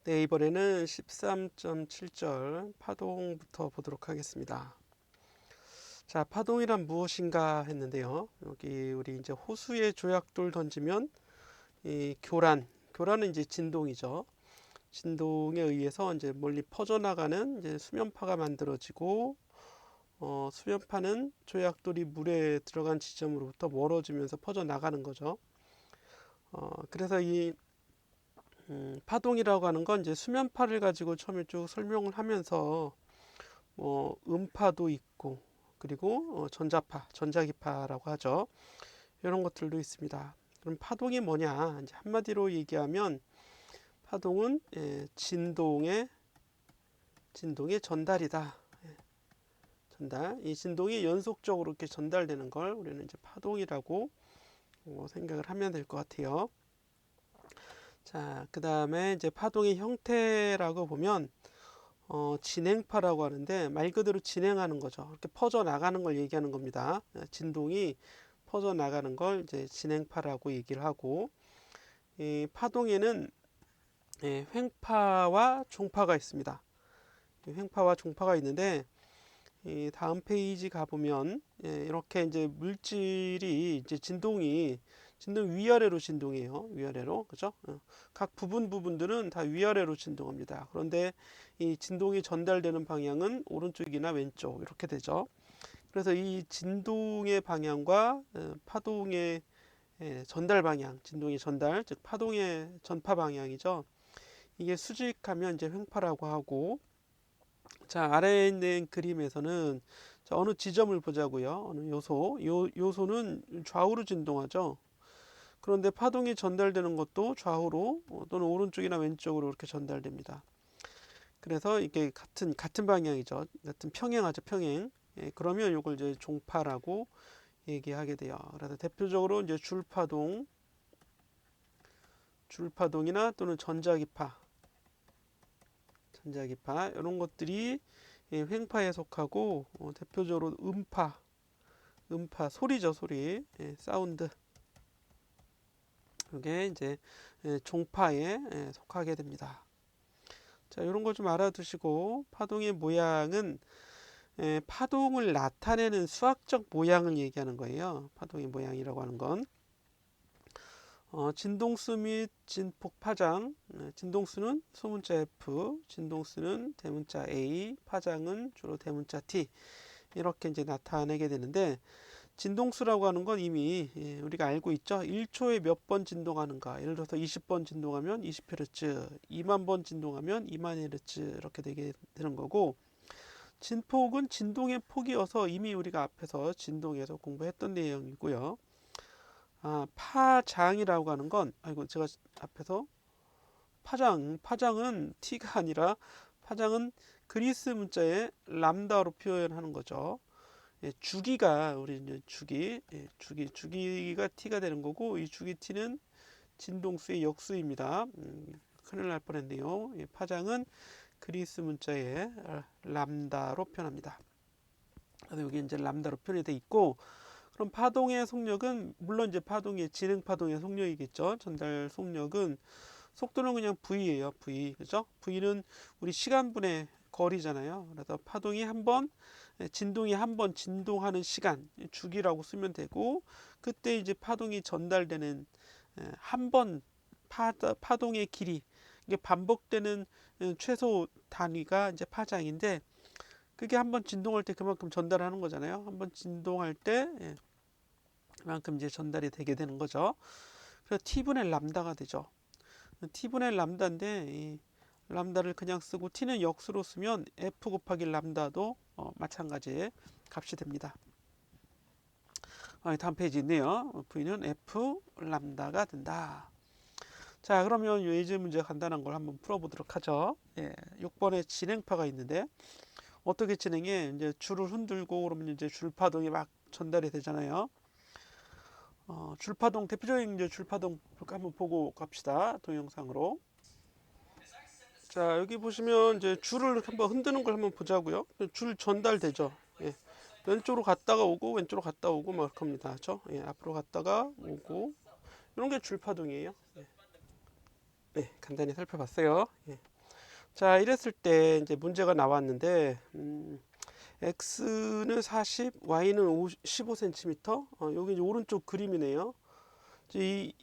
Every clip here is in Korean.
네, 이번에는 13.7절 파동부터 보도록 하겠습니다. 자, 파동이란 무엇인가 했는데요. 여기 우리 이제 호수에 조약돌 던지면 이 교란은 이제 진동이죠. 진동에 의해서 이제 멀리 퍼져나가는 이제 수면파가 만들어지고, 수면파는 조약돌이 물에 들어간 지점으로부터 멀어지면서 퍼져나가는 거죠. 그래서 이 파동이라고 하는 건 이제 수면파를 가지고 처음에 쭉 설명을 하면서 음파도 있고, 그리고 전자파, 전자기파라고 하죠. 이런 것들도 있습니다. 그럼 파동이 뭐냐? 이제 한마디로 얘기하면 파동은 진동의 전달이다. 전달. 이 진동이 연속적으로 이렇게 전달되는 걸 우리는 이제 파동이라고 생각을 하면 될 것 같아요. 자, 그 다음에 이제 파동의 형태라고 보면 진행파라고 하는데 말 그대로 진행하는 거죠. 이렇게 퍼져 나가는 걸 얘기하는 겁니다. 진동이 퍼져 나가는 걸 이제 진행파라고 얘기를 하고, 이 파동에는 횡파와 종파가 있습니다. 횡파와 종파가 있는데 이 다음 페이지 가보면 이렇게 이제 물질이 이제 진동 위아래로 진동해요. 위아래로, 그죠? 각 부분들은 다 위아래로 진동합니다. 그런데 이 진동이 전달되는 방향은 오른쪽이나 왼쪽 이렇게 되죠. 그래서 이 진동의 방향과 파동의 전달 방향, 진동의 전달, 즉 파동의 전파 방향이죠. 이게 수직하면 이제 횡파라고 하고, 자, 아래에 있는 그림에서는 자, 어느 지점을 보자고요. 어느 요소는 좌우로 진동하죠. 그런데 파동이 전달되는 것도 좌우로 또는 오른쪽이나 왼쪽으로 이렇게 전달됩니다. 그래서 이게 같은 방향이죠. 같은 평행하죠, 평행. 그러면 이걸 이제 종파라고 얘기하게 돼요. 그래서 대표적으로 이제 줄파동이나 또는 전자기파 이런 것들이 횡파에 속하고, 대표적으로 음파 소리죠, 소리. 사운드. 이게 이제 종파에 속하게 됩니다. 자, 이런 거 좀 알아두시고, 파동의 모양은 파동을 나타내는 수학적 모양을 얘기하는 거예요. 파동의 모양이라고 하는 건 진동수 및 진폭 파장. 진동수는 소문자 F, 진동수는 대문자 A, 파장은 주로 대문자 T. 이렇게 이제 나타내게 되는데, 진동수라고 하는 건 이미 우리가 알고 있죠. 1초에 몇 번 진동하는가. 예를 들어서 20번 진동하면 20Hz, 2만 번 진동하면 2만 Hz 이렇게 되게 되는 거고, 진폭은 진동의 폭이어서 이미 우리가 앞에서 진동에서 공부했던 내용이고요. 파장이라고 하는 건, 제가 앞에서 파장은 t가 아니라 파장은 그리스 문자의 람다로 표현하는 거죠. 주기가 우리 이제 주기가 t가 되는 거고, 이 주기 t는 진동수의 역수입니다. 큰일 날 뻔했네요. 파장은 그리스 문자의 람다로 표현합니다. 그래서 여기 이제 람다로 표현이 돼 있고, 그럼 파동의 속력은 물론 이제 파동의 진행 파동의 속력이겠죠. 전달 속력은 속도는 그냥 v예요. v, 그죠? v는 우리 시간분의 거리잖아요. 그래서 파동이 진동이 한 번 진동하는 시간 주기라고 쓰면 되고, 그때 이제 파동이 전달되는 한 번 파동의 길이, 이게 반복되는 최소 단위가 이제 파장인데, 그게 한 번 진동할 때 그만큼 전달하는 거잖아요. 한 번 진동할 때 그만큼 이제 전달이 되게 되는 거죠. 그래서 t분의 람다가 되죠. t분의 람다인데 이 람다를 그냥 쓰고 t는 역수로 쓰면 f 곱하기 람다도 마찬가지의 값이 됩니다. 다음 페이지 있네요. v는 f 람다가 된다. 자, 그러면 예제 문제 간단한 걸 한번 풀어보도록 하죠. 6번에 진행파가 있는데 어떻게 진행해? 이제 줄을 흔들고 그러면 이제 줄파동이 막 전달이 되잖아요. 줄파동, 대표적인 이제 줄파동 한번 보고 갑시다. 동영상으로. 자, 여기 보시면 이제 줄을 한번 흔드는 걸 한번 보자고요. 줄 전달되죠. 왼쪽으로 갔다가 오고 왼쪽으로 갔다 오고 막 그렇게 합니다. 그렇죠? 앞으로 갔다가 오고 이런 게 줄파동이에요. 네, 간단히 살펴봤어요. 자, 이랬을 때 이제 문제가 나왔는데, x는 40, y는 15cm. 여기 이제 오른쪽 그림이네요.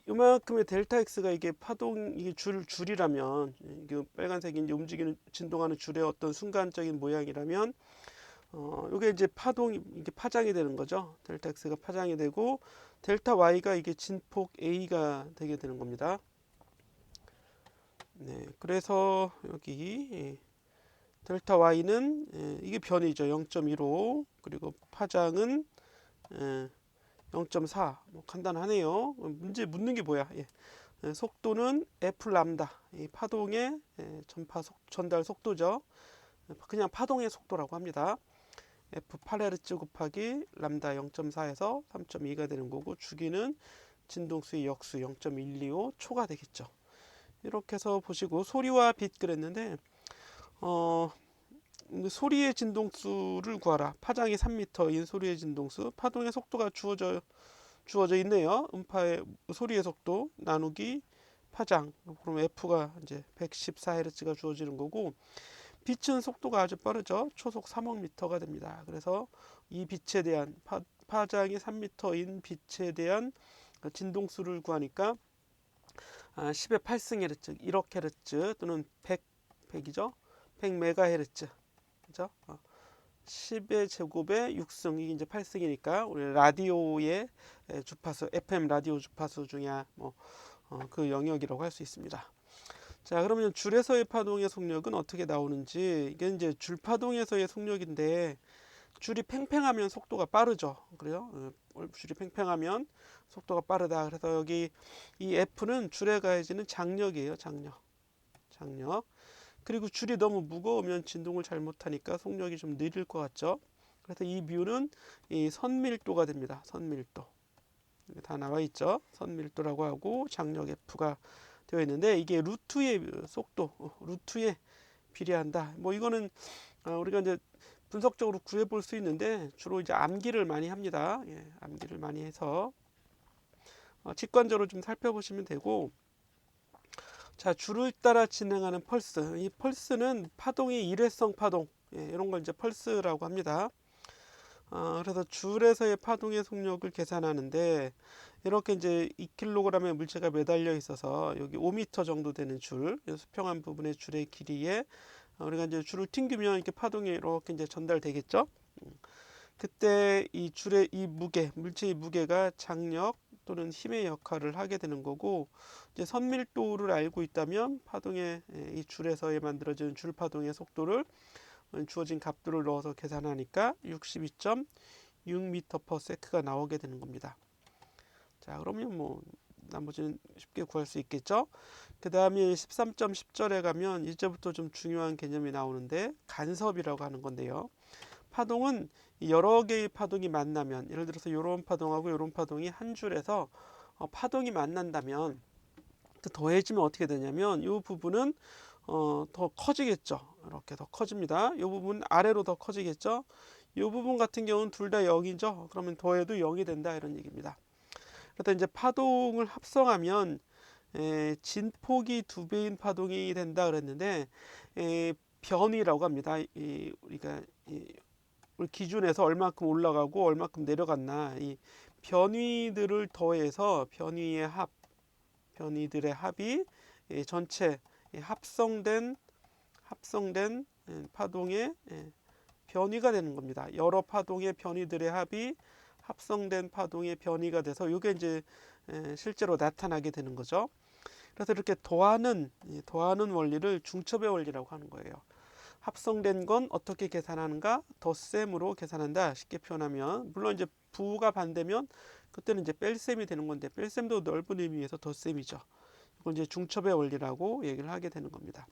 이만큼의 델타 x가 이게 파동, 이게 줄이라면, 이게 빨간색이 이제 움직이는, 진동하는 줄의 어떤 순간적인 모양이라면, 이게 이제 이게 파장이 되는 거죠. 델타 x가 파장이 되고, 델타 y가 이게 진폭 a가 되게 되는 겁니다. 네, 그래서 여기 델타 y는 이게 변이죠. 0.15, 그리고 파장은 0.4. 뭐 간단하네요. 문제 묻는 게 뭐야? 속도는 f 람다, 이 파동의 전달 속도죠. 그냥 파동의 속도라고 합니다. f 8Hz 곱하기 람다 0.4에서 3.2가 되는 거고, 주기는 진동수의 역수 0.125 초가 되겠죠. 이렇게 해서 보시고, 소리와 빛 그랬는데 소리의 진동수를 구하라. 파장이 3m인 소리의 진동수, 파동의 속도가 주어져 있네요. 음파의 소리의 속도 나누기 파장, 그럼 F가 이제 114Hz가 주어지는 거고, 빛은 속도가 아주 빠르죠. 초속 3억 미터가 됩니다. 그래서 이 빛에 대한 파장이 3m인 빛에 대한 진동수를 구하니까 10의 8승 헤르츠, 1억 헤르츠 또는 100이죠. 100메가헤르츠. 그죠? 10의 제곱에 6승, 이게 이제 8승이니까 우리 라디오의 주파수, FM 라디오 주파수 중에 그 영역이라고 할 수 있습니다. 자, 그러면 줄에서의 파동의 속력은 어떻게 나오는지, 이게 이제 줄 파동에서의 속력인데, 줄이 팽팽하면 속도가 빠르죠. 그래요? 줄이 팽팽하면 속도가 빠르다. 그래서 여기 이 F는 줄에 가해지는 장력이에요. 장력. 그리고 줄이 너무 무거우면 진동을 잘못하니까 속력이 좀 느릴 것 같죠. 그래서 이 뮤는 이 선밀도가 됩니다. 선밀도. 다 나와 있죠. 선밀도라고 하고 장력 F가 되어 있는데, 이게 루트의 속도, 루트에 비례한다. 뭐 이거는 우리가 이제 분석적으로 구해 볼 수 있는데, 주로 이제 암기를 많이 합니다. 암기를 많이 해서 직관적으로 좀 살펴보시면 되고, 자, 줄을 따라 진행하는 펄스. 이 펄스는 파동의 일회성 파동, 이런 걸 이제 펄스라고 합니다. 그래서 줄에서의 파동의 속력을 계산하는데, 이렇게 이제 2kg의 물체가 매달려 있어서 여기 5m 정도 되는 줄, 수평한 부분의 줄의 길이에 우리가 이제 줄을 튕기면 이렇게 파동이 이렇게 이제 전달되겠죠. 그때 이 줄의 이 물체의 무게가 장력 또는 힘의 역할을 하게 되는 거고, 이제 선밀도를 알고 있다면 파동의 이 줄에서 만들어지는 줄 파동의 속도를 주어진 값들을 넣어서 계산하니까 62.6m/s가 나오게 되는 겁니다. 자, 그러면 뭐 나머지는 쉽게 구할 수 있겠죠. 그 다음에 13.10절에 가면 이제부터 좀 중요한 개념이 나오는데, 간섭이라고 하는 건데요. 파동은 여러 개의 파동이 만나면, 예를 들어서 이런 파동하고 이런 파동이 한 줄에서 파동이 만난다면, 또 더해지면 어떻게 되냐면, 이 부분은 더 커지겠죠. 이렇게 더 커집니다. 이 부분 아래로 더 커지겠죠. 이 부분 같은 경우는 둘 다 0이죠. 그러면 더해도 0이 된다, 이런 얘기입니다. 그래서 이제 파동을 합성하면 진폭이 2배인 파동이 된다 그랬는데, 변이라고 합니다. 우리가 우리 기준에서 얼마큼 올라가고 얼마큼 내려갔나, 이 변위들을 더해서 변위들의 합이 전체 합성된 파동의 변위가 되는 겁니다. 여러 파동의 변위들의 합이 합성된 파동의 변위가 돼서 이게 이제 실제로 나타나게 되는 거죠. 그래서 이렇게 더하는 원리를 중첩의 원리라고 하는 거예요. 합성된 건 어떻게 계산하는가? 덧셈으로 계산한다. 쉽게 표현하면, 물론 이제 부가 반대면 그때는 이제 뺄셈이 되는 건데, 뺄셈도 넓은 의미에서 덧셈이죠. 이건 이제 중첩의 원리라고 얘기를 하게 되는 겁니다.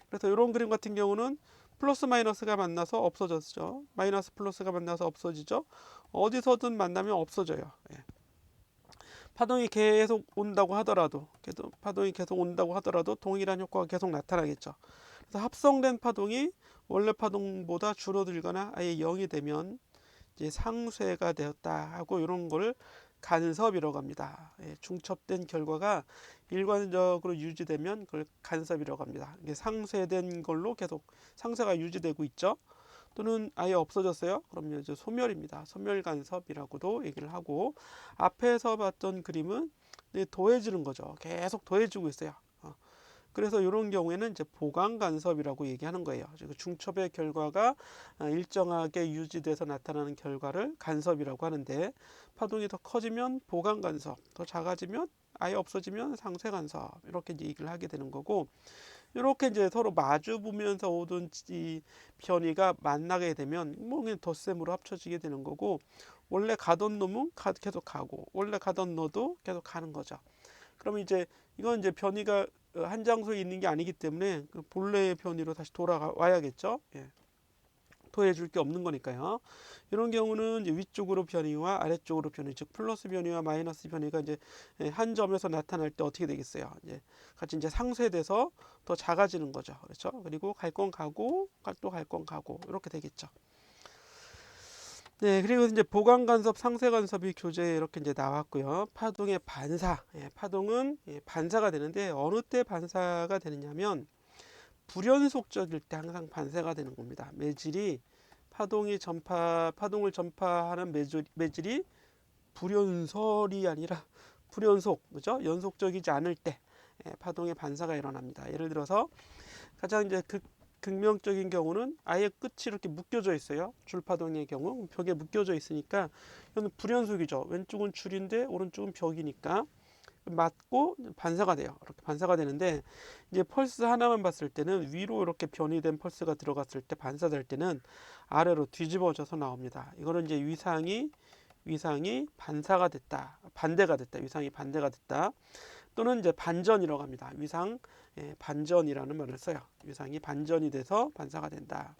그래서 이런 그림 같은 경우는 플러스 마이너스가 만나서 없어졌죠. 마이너스 플러스가 만나서 없어지죠. 어디서든 만나면 없어져요. 파동이 계속 온다고 하더라도, 동일한 효과가 계속 나타나겠죠. 그래서 합성된 파동이 원래 파동보다 줄어들거나 아예 0이 되면 이제 상쇄가 되었다 하고, 이런 걸 간섭이라고 합니다. 중첩된 결과가 일관적으로 유지되면 그걸 간섭이라고 합니다. 이게 상쇄된 걸로 계속 상쇄가 유지되고 있죠. 또는 아예 없어졌어요. 그러면 이제 소멸입니다. 소멸 간섭이라고도 얘기를 하고, 앞에서 봤던 그림은 더해지는 거죠. 계속 더해지고 있어요. 그래서 이런 경우에는 이제 보강 간섭이라고 얘기하는 거예요. 중첩의 결과가 일정하게 유지돼서 나타나는 결과를 간섭이라고 하는데, 파동이 더 커지면 보강 간섭, 더 작아지면 아예 없어지면 상쇄 간섭, 이렇게 이제 얘기를 하게 되는 거고, 이렇게 이제 서로 마주 보면서 오던 이 변이가 만나게 되면 뭐 그냥 덧셈으로 합쳐지게 되는 거고, 원래 가던 놈은 계속 가고 원래 가던 너도 계속 가는 거죠. 그러면 이제 이건 이제 변이가 한 장소에 있는 게 아니기 때문에 그 본래의 변이로 다시 돌아와야겠죠. 더해줄 게 없는 거니까요. 이런 경우는 이제 위쪽으로 변이와 아래쪽으로 변이, 즉 플러스 변이와 마이너스 변이가 이제 한 점에서 나타날 때 어떻게 되겠어요? 이제 같이 이제 상쇄돼서 더 작아지는 거죠. 그렇죠? 그리고 갈 건 가고 또 갈 건 가고 이렇게 되겠죠. 네, 그리고 이제 보강 간섭, 상쇄 간섭이 교재에 이렇게 이제 나왔고요. 파동의 반사, 파동은 반사가 되는데 어느 때 반사가 되느냐면 불연속적일 때 항상 반사가 되는 겁니다. 매질이 파동을 전파하는 매질이 불연설이 아니라 불연속, 그죠? 연속적이지 않을 때 파동의 반사가 일어납니다. 예를 들어서 가장 이제 극명적인 경우는 아예 끝이 이렇게 묶여져 있어요. 줄파동의 경우 벽에 묶여져 있으니까 이건 불연속이죠. 왼쪽은 줄인데 오른쪽은 벽이니까 맞고 반사가 돼요. 이렇게 반사가 되는데, 이제 펄스 하나만 봤을 때는 위로 이렇게 변이된 펄스가 들어갔을 때 반사될 때는 아래로 뒤집어져서 나옵니다. 이거는 이제 위상이 반사가 됐다, 반대가 됐다, 위상이 반대가 됐다. 또는 이제 반전이라고 합니다. 위상 반전이라는 말을 써요. 위상이 반전이 돼서 반사가 된다.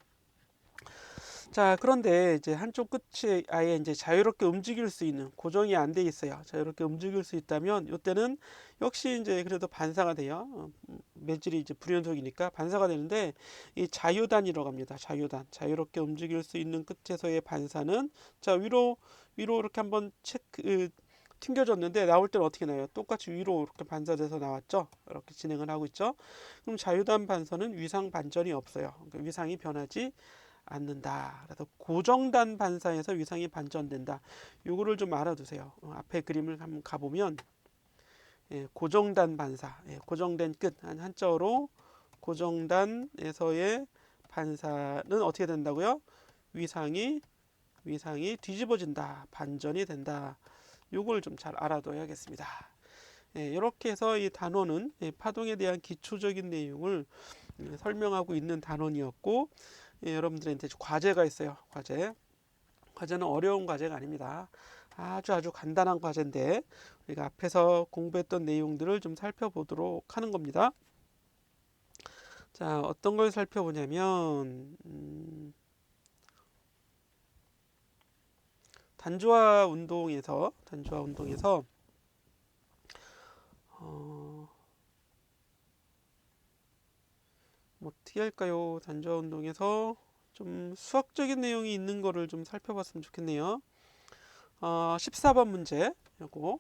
자, 그런데 이제 한쪽 끝이 아예 이제 자유롭게 움직일 수 있는, 고정이 안 돼 있어요. 자유롭게 움직일 수 있다면 이때는 역시 이제 그래도 반사가 돼요. 매질이 이제 불연속이니까 반사가 되는데, 이 자유단이라고 합니다. 자유롭게 움직일 수 있는 끝에서의 반사는, 자, 위로 이렇게 한번 튕겨졌는데 나올 때는 어떻게 나요? 똑같이 위로 이렇게 반사돼서 나왔죠. 이렇게 진행을 하고 있죠. 그럼 자유단 반사는 위상 반전이 없어요. 그러니까 위상이 변하지 않는다. 그래서 고정단 반사에서 위상이 반전된다. 요거를 좀 알아두세요. 앞에 그림을 한번 가보면 고정단 반사, 고정된 끝, 한자어로 고정단에서의 반사는 어떻게 된다고요? 위상이 뒤집어진다, 반전이 된다. 요걸 좀 잘 알아둬야겠습니다. 이렇게 해서 이 단원은 파동에 대한 기초적인 내용을 설명하고 있는 단원이었고, 여러분들한테 과제가 있어요. 과제는 어려운 과제가 아닙니다. 아주 간단한 과제인데 우리가 앞에서 공부했던 내용들을 좀 살펴보도록 하는 겁니다. 자, 어떤 걸 살펴보냐면 단조화 운동에서 뭐 어떻게 할까요? 단조화 운동에서 좀 수학적인 내용이 있는 거를 좀 살펴봤으면 좋겠네요. 14번 문제 요거.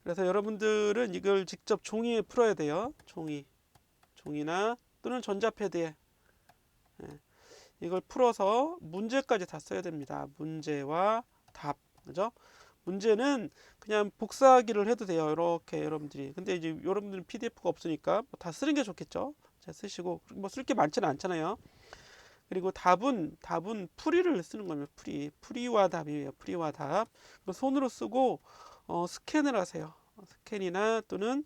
그래서 여러분들은 이걸 직접 종이에 풀어야 돼요. 종이나 또는 전자패드에 이걸 풀어서 문제까지 다 써야 됩니다. 문제와 답, 그죠? 문제는 그냥 복사하기를 해도 돼요. 이렇게 여러분들이. 근데 이제 여러분들은 PDF가 없으니까 다 쓰는 게 좋겠죠. 자, 쓰시고 뭐 쓸 게 많지는 않잖아요. 그리고 답은 풀이를 쓰는 겁니다. 풀이와 답이에요. 풀이와 답. 손으로 쓰고 스캔을 하세요. 스캔이나 또는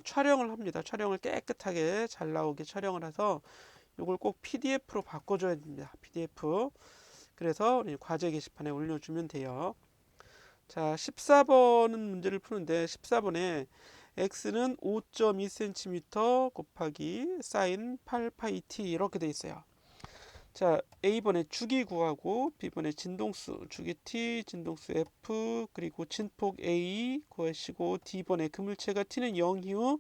촬영을 합니다. 촬영을 깨끗하게 잘 나오게 촬영을 해서 이걸 꼭 PDF로 바꿔줘야 됩니다. PDF. 그래서 과제 게시판에 올려주면 돼요. 자, 14번은 문제를 푸는데 14번에 x는 5.2cm 곱하기 사인 8파이 t 이렇게 돼 있어요. 자, A번에 주기 구하고 B번에 진동수 주기 T, 진동수 F, 그리고 진폭 A 구하시고, D번에 그물체가 T는 0 이후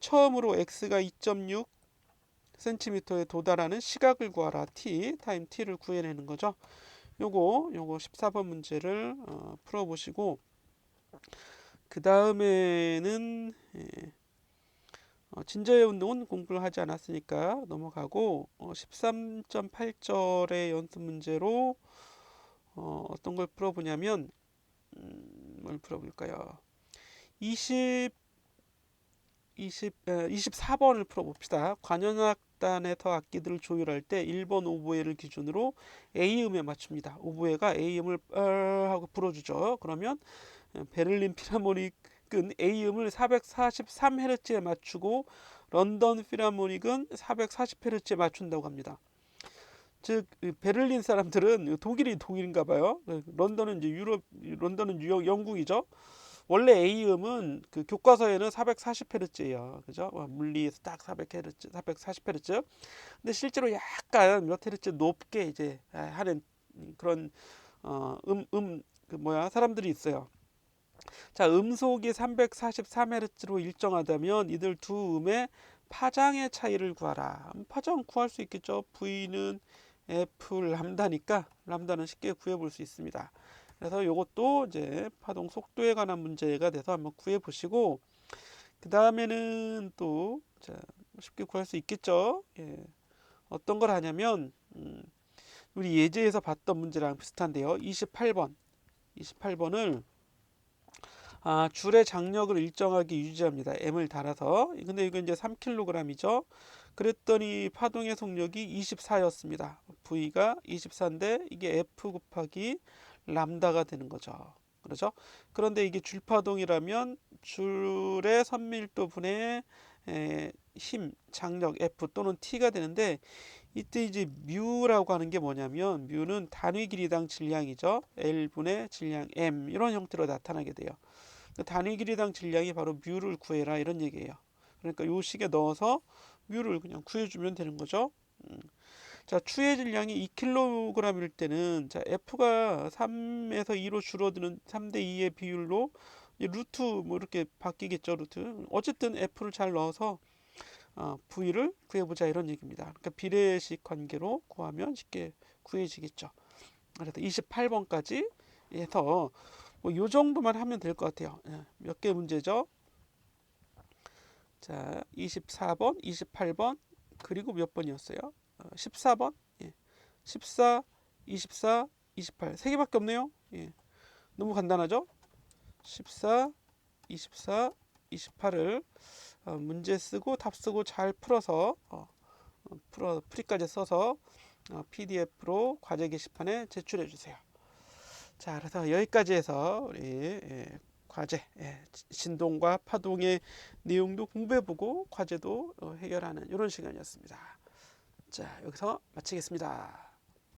처음으로 X가 2.6cm에 도달하는 시각을 구하라. T 타임 T를 구해내는 거죠. 요거 14번 문제를 풀어보시고, 그 다음에는 진저해 운동은 공부를 하지 않았으니까 넘어가고 13.8절의 연습 문제로 어떤 걸 풀어보냐면 뭘 풀어볼까요? 24번을 풀어봅시다. 관현악단에서 악기들을 조율할 때 1번 오보에를 기준으로 A음에 맞춥니다. 오보에가 A음을 하고 불어주죠. 그러면 베를린 필하모닉은 A음을 443Hz에 맞추고 런던 필하모닉은 440Hz에 맞춘다고 합니다. 즉 베를린 사람들은 독일인가 봐요. 런던은 이제 런던은 영국이죠. 원래 A음은 그 교과서에는 440Hz예요. 그죠? 물리에서 딱 400Hz, 440Hz. 근데 실제로 약간 몇 Hz 높게 이제 하는 그런 사람들이 있어요. 자, 음속이 343Hz로 일정하다면 이들 두 음의 파장의 차이를 구하라. 파장 구할 수 있겠죠. V는 F 람다니까 람다는 쉽게 구해볼 수 있습니다. 그래서 이것도 이제 파동 속도에 관한 문제가 돼서 한번 구해 보시고 그 다음에는 또 쉽게 구할 수 있겠죠. 예. 어떤 걸 하냐면 우리 예제에서 봤던 문제랑 비슷한데요. 28번을 줄의 장력을 일정하게 유지합니다. M을 달아서. 근데 이거 이제 3kg이죠. 그랬더니 파동의 속력이 24였습니다. V가 24인데 이게 F 곱하기 람다가 되는 거죠. 그렇죠? 그런데 이게 줄파동이라면 줄의 선밀도 분의 힘, 장력 F 또는 T가 되는데 이때 이제 뮤라고 하는 게 뭐냐면 뮤는 단위 길이당 질량이죠. L분의 질량 M 이런 형태로 나타나게 돼요. 단위 길이당 질량이 바로 뮤를 구해라 이런 얘기예요. 그러니까 요 식에 넣어서 뮤를 그냥 구해주면 되는 거죠. 자, 추의 질량이 2kg일 때는 자, F가 3에서 2로 줄어드는 3대 2의 비율로 루트 뭐 이렇게 바뀌겠죠. 루트. 어쨌든 F를 잘 넣어서 V를 구해보자 이런 얘기입니다. 그러니까 비례식 관계로 구하면 쉽게 구해지겠죠. 그래서 28번까지 해서 뭐 요 정도만 하면 될 것 같아요. 몇 개 문제죠? 자, 24번, 28번, 그리고 몇 번이었어요? 14번, 14, 24, 28. 세 개밖에 없네요. 너무 간단하죠? 14, 24, 28을 문제 쓰고 답 쓰고 잘 풀어서 풀이까지 써서 PDF로 과제 게시판에 제출해 주세요. 자, 그래서 여기까지 해서 우리 과제, 진동과 파동의 내용도 공부해보고 과제도 해결하는 이런 시간이었습니다. 자, 여기서 마치겠습니다.